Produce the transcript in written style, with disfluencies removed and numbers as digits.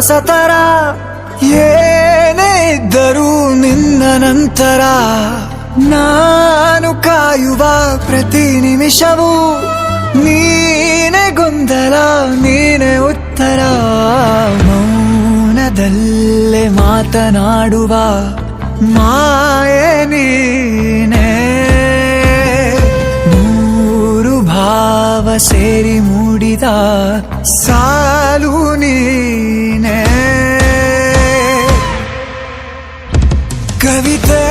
ಹೊಸತರ ಏನೇ ಇದ್ದರೂ ನಿನ್ನ ನಂತರ ನಾನು ಕಾಯುವ ಪ್ರತಿ ನಿಮಿಷವೂ ನೀನೆ ಗೊಂದಲ ನೀನೆ ಉತ್ತರ ಮೌನದಲ್ಲೇ ಮಾತನಾಡುವ ಮಾಯೆ ನೀನೆ ನೂರು ಭಾವ ಸೇರಿ ಮೂಡಿದ ಸಾಲು ನೀನೆ ಕವಿತೆ